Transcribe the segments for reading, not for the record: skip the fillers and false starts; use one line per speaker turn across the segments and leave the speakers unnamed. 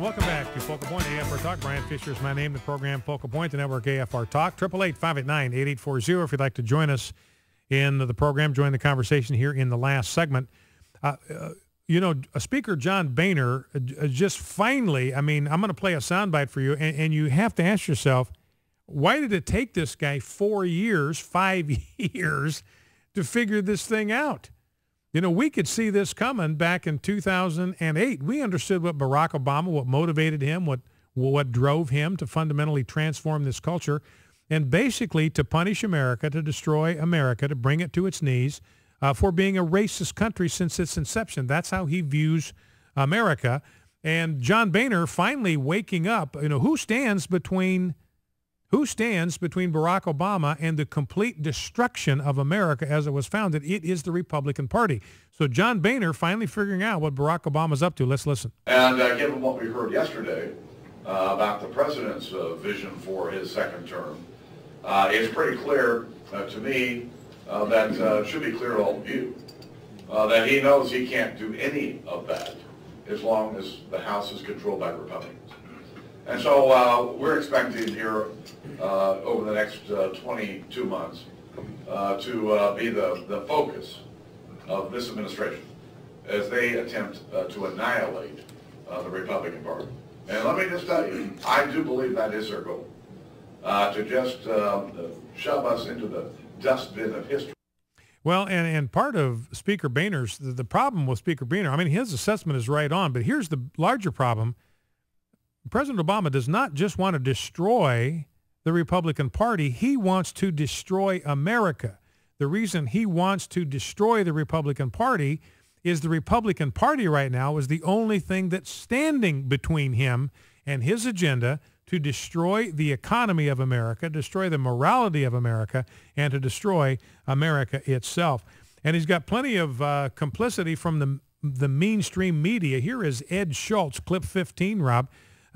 Welcome back to Focal Point AFR Talk. Brian Fisher is my name. The program Focal Point, the network AFR Talk. 888-589-8840 if you'd like to join us in the program, join the conversation here in the last segment. Speaker John Boehner just finally, I'm going to play a soundbite for you, and you have to ask yourself, why did it take this guy 5 years to figure this thing out? We could see this coming back in 2008. We understood what Barack Obama, what motivated him, what drove him to fundamentally transform this culture, and basically to punish America, to destroy America, to bring it to its knees for being a racist country since its inception. That's how he views America. And John Boehner finally waking up. Who stands between Barack Obama and the complete destruction of America as it was founded? It is the Republican Party. So John Boehner finally figuring out what Barack Obama's up to. Let's listen.
And given what we heard yesterday about the president's vision for his second term, it's pretty clear to me that it should be clear to all of you that he knows he can't do any of that as long as the House is controlled by Republicans. And so we're expecting here over the next 22 months to be the focus of this administration as they attempt to annihilate the Republican Party. And let me just tell you, I do believe that is their goal, to just shove us into the dustbin of history.
Well, and part of Speaker Boehner's, the problem with Speaker Boehner, his assessment is right on, but here's the larger problem. President Obama does not just want to destroy the Republican Party. He wants to destroy America. The reason he wants to destroy the Republican Party is the Republican Party right now is the only thing that's standing between him and his agenda to destroy the economy of America, destroy the morality of America, and to destroy America itself. And he's got plenty of complicity from the mainstream media. Here is Ed Schultz, clip 15, Rob.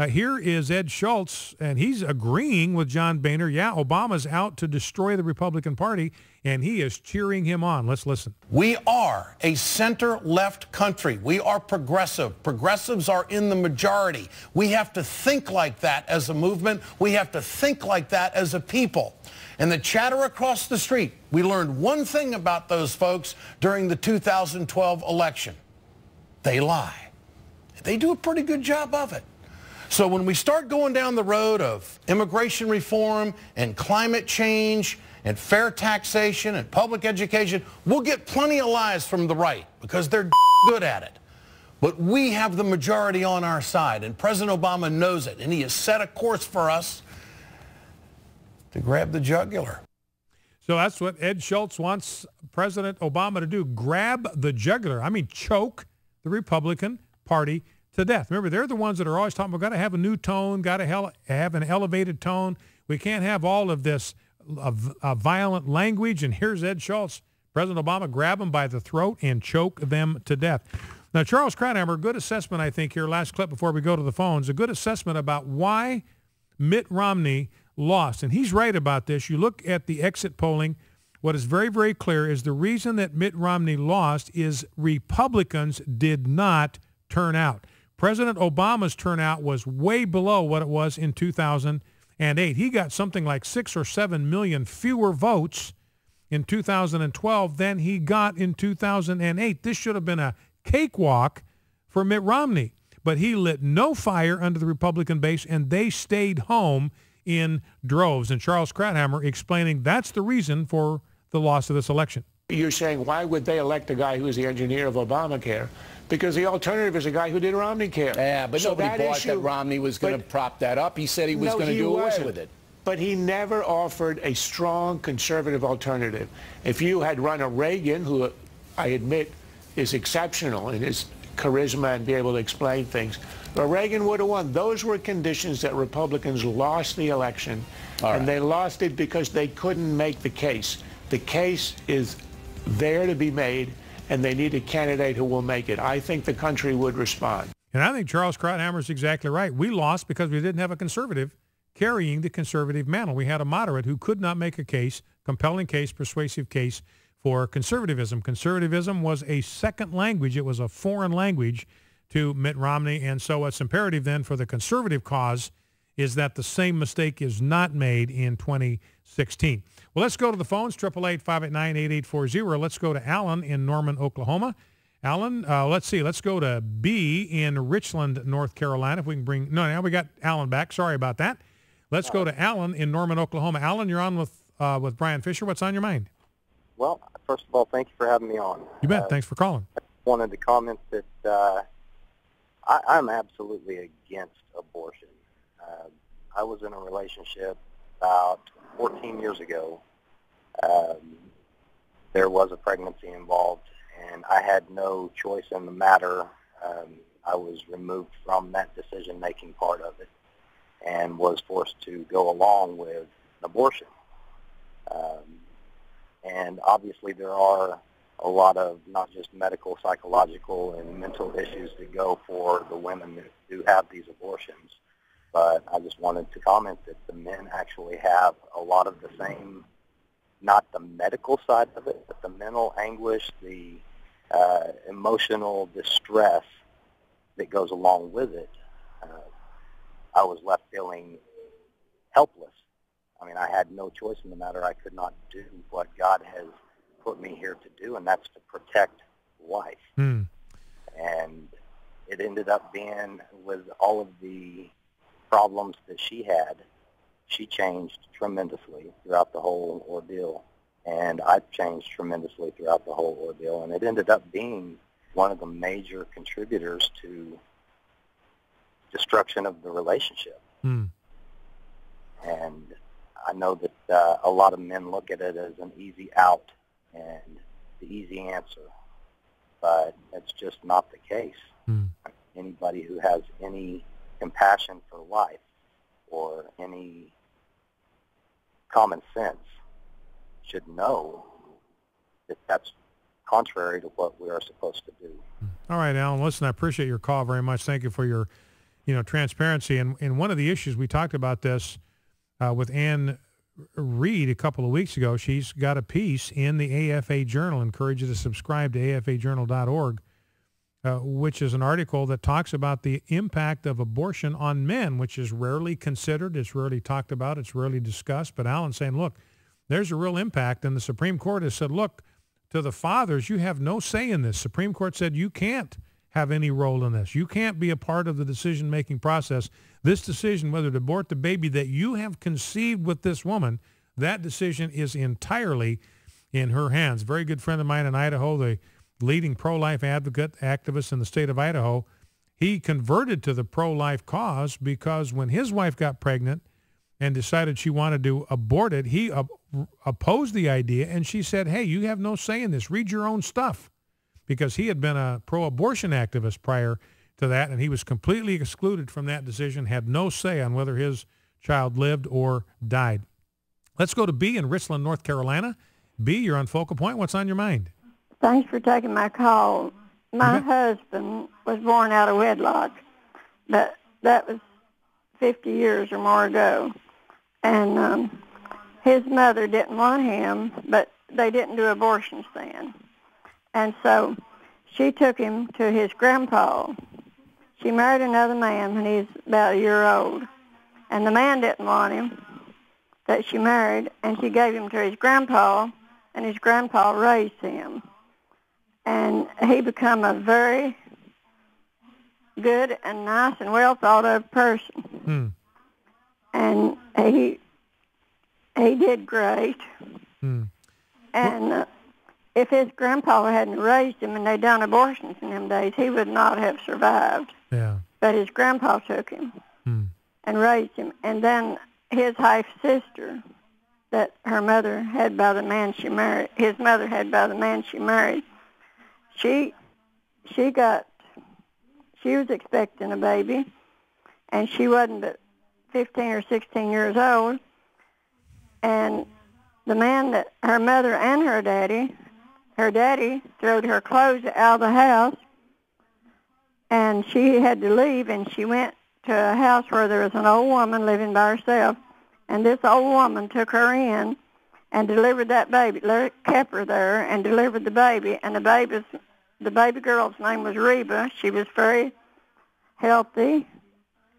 Here is Ed Schultz, and he's agreeing with John Boehner. Yeah, Obama's out to destroy the Republican Party, and he is cheering him on. Let's listen.
We are a center-left country. We are progressive. Progressives are in the majority. We have to think like that as a movement. We have to think like that as a people. And the chatter across the street, we learned one thing about those folks during the 2012 election. They lie. They do a pretty good job of it. So when we start going down the road of immigration reform and climate change and fair taxation and public education, we'll get plenty of lies from the right because they're good at it. But we have the majority on our side, and President Obama knows it, and he has set a course for us to grab the jugular.
So that's what Ed Schultz wants President Obama to do, grab the jugular. Choke the Republican Party to death. Remember, they're the ones that are always talking, we've got to have a new tone, got to have an elevated tone. We can't have all of this violent language. And here's Ed Schultz, President Obama, grab them by the throat and choke them to death. Now, Charles Krauthammer, good assessment, I think, here, last clip before we go to the phones, a good assessment about why Mitt Romney lost. And he's right about this. You look at the exit polling, what is very, very clear is the reason that Mitt Romney lost is Republicans did not turn out. President Obama's turnout was way below what it was in 2008. He got something like 6 or 7 million fewer votes in 2012 than he got in 2008. This should have been a cakewalk for Mitt Romney, but he lit no fire under the Republican base, and they stayed home in droves. And Charles Krauthammer explaining that's the reason for the loss of this election.
You're saying, why would they elect a guy who is the engineer of Obamacare? Because the alternative is a guy who did Romneycare.
Yeah, but
so
nobody bought that Romney was going to prop that up. He said he was going to do away with it.
But he never offered a strong conservative alternative. If you had run a Reagan, who I admit is exceptional in his charisma and be able to explain things, but Reagan would have won. Those were conditions that Republicans lost the election, and they lost it because they couldn't make the case. The case is there to be made, and they need a candidate who will make it. I think the country would respond.
And I think Charles Krauthammer is exactly right. We lost because we didn't have a conservative carrying the conservative mantle. We had a moderate who could not make a case, compelling case, persuasive case for conservatism. Conservatism was a second language. It was a foreign language to Mitt Romney. And so it's imperative then for the conservative cause is that the same mistake is not made in 2016. Well, let's go to the phones, 888-589-8840. Let's go to Alan in Norman, Oklahoma. Alan, let's see. Let's go to B in Richland, North Carolina. If we can bring, no, now we got Alan back. Sorry about that. Let's go to Alan in Norman, Oklahoma. Alan, you're on with Brian Fisher. What's on your mind?
Well, first of all, thank you for having me on.
You bet. Thanks for calling.
I wanted to comment that I'm absolutely against abortion. I was in a relationship about 14 years ago. There was a pregnancy involved, and I had no choice in the matter. I was removed from that decision-making part of it and was forced to go along with an abortion. And obviously there are a lot of not just medical, psychological, and mental issues that go for the women that do have these abortions. But I just wanted to comment that the men actually have a lot of the same, not the medical side of it, but the mental anguish, the emotional distress that goes along with it. I was left feeling helpless. I mean, I had no choice in the matter. I could not do what God has put me here to do, and that's to protect life. And it ended up being, with all of the problems that she had, she changed tremendously throughout the whole ordeal. And I've changed tremendously throughout the whole ordeal. And it ended up being one of the major contributors to destruction of the relationship. And I know that a lot of men look at it as an easy out and the easy answer, but it's just not the case. Anybody who has any compassion for life or any common sense should know that that's contrary to what we are supposed to do.
All right, Alan, listen, I appreciate your call very much. Thank you for your transparency. And one of the issues, we talked about this with Ann Reed a couple of weeks ago. She's got a piece in the AFA Journal. I encourage you to subscribe to afajournal.org, which is an article that talks about the impact of abortion on men, which is rarely considered, it's rarely talked about, it's rarely discussed. But Alan's saying, look, there's a real impact. And the Supreme Court has said, look, to the fathers, you have no say in this. Supreme Court said you can't have any role in this. You can't be a part of the decision-making process. This decision, whether to abort the baby that you have conceived with this woman, that decision is entirely in her hands. Very good friend of mine in Idaho, the leading pro-life advocate, activist in the state of Idaho, he converted to the pro-life cause because when his wife got pregnant and decided she wanted to abort it, he opposed the idea, and she said, hey, you have no say in this. Read your own stuff. Because he had been a pro-abortion activist prior to that, and he was completely excluded from that decision, had no say on whether his child lived or died. Let's go to B in Richland, North Carolina. B, you're on Focal Point. What's on your mind?
Thanks for taking my call. My husband was born out of wedlock, but that was 50 years or more ago. And his mother didn't want him, but they didn't do abortions then. And so she took him to his grandpa. She married another man when he was about a year old. And the man didn't want him that she married, and she gave him to his grandpa, and his grandpa raised him. And he became a very good and nice and well thought of person. And he did great. And if his grandpa hadn't raised him and they'd done abortions in them days, he would not have survived. But his grandpa took him and raised him. And then his half-sister that her mother had by the man she married, his mother had by the man she married, she was expecting a baby, and she wasn't but 15 or 16 years old. And the man that her mother and her daddy throwed her clothes out of the house, and she had to leave, and she went to a house where there was an old woman living by herself, and this old woman took her in and delivered that baby, kept her there and delivered the baby, and the baby girl's name was Reba. She was very healthy,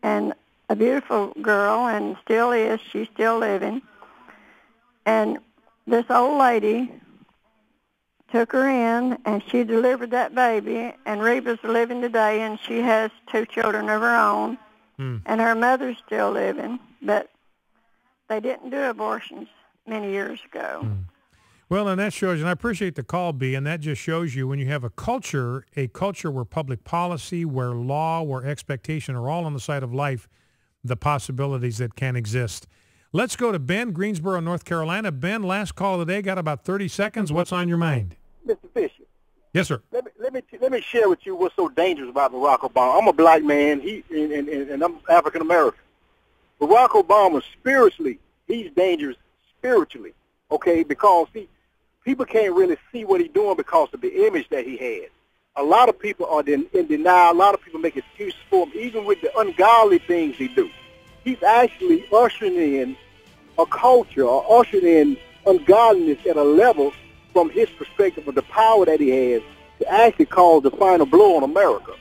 and a beautiful girl, and still is. She's still living. And this old lady took her in, and she delivered that baby, and Reba's living today, and she has 2 children of her own, and her mother's still living, but they didn't do abortions many years ago.
Well, and that shows you, and I appreciate the call, B, and that just shows you when you have a culture where public policy, where law, where expectation are all on the side of life, the possibilities that can exist. Let's go to Ben, Greensboro, North Carolina. Ben, last call of the day, got about 30 seconds. What's on your mind?
Mr. Fisher.
Yes, sir.
Let me share with you what's so dangerous about Barack Obama. I'm a black man, and I'm African American. Barack Obama, spiritually, he's dangerous spiritually, okay? Because people can't really see what he's doing because of the image that he has. A lot of people are in denial. A lot of people make excuses for him, even with the ungodly things he do. He's actually ushering in a culture or ushering in ungodliness at a level from his perspective of the power that he has to actually cause the final blow on America.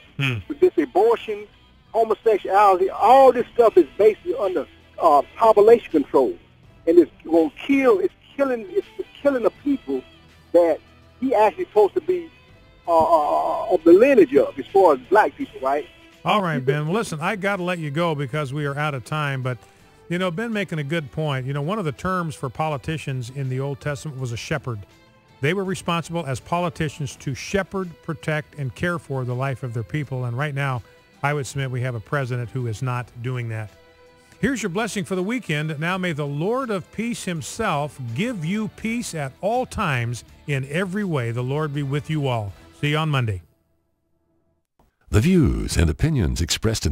With this abortion, homosexuality, all this stuff is basically under population control. And it's going to kill, it's killing the people that he actually supposed to be of the lineage of, as far as black people, right?
All right, Ben. Well, listen, I got to let you go because we are out of time. But, you know, Ben making a good point. You know, one of the terms for politicians in the Old Testament was a shepherd. They were responsible as politicians to shepherd, protect, and care for the life of their people. And right now, I would submit we have a president who is not doing that. Here's your blessing for the weekend. Now may the Lord of peace himself give you peace at all times in every way. The Lord be with you all. See you on Monday.
The views and opinions expressed in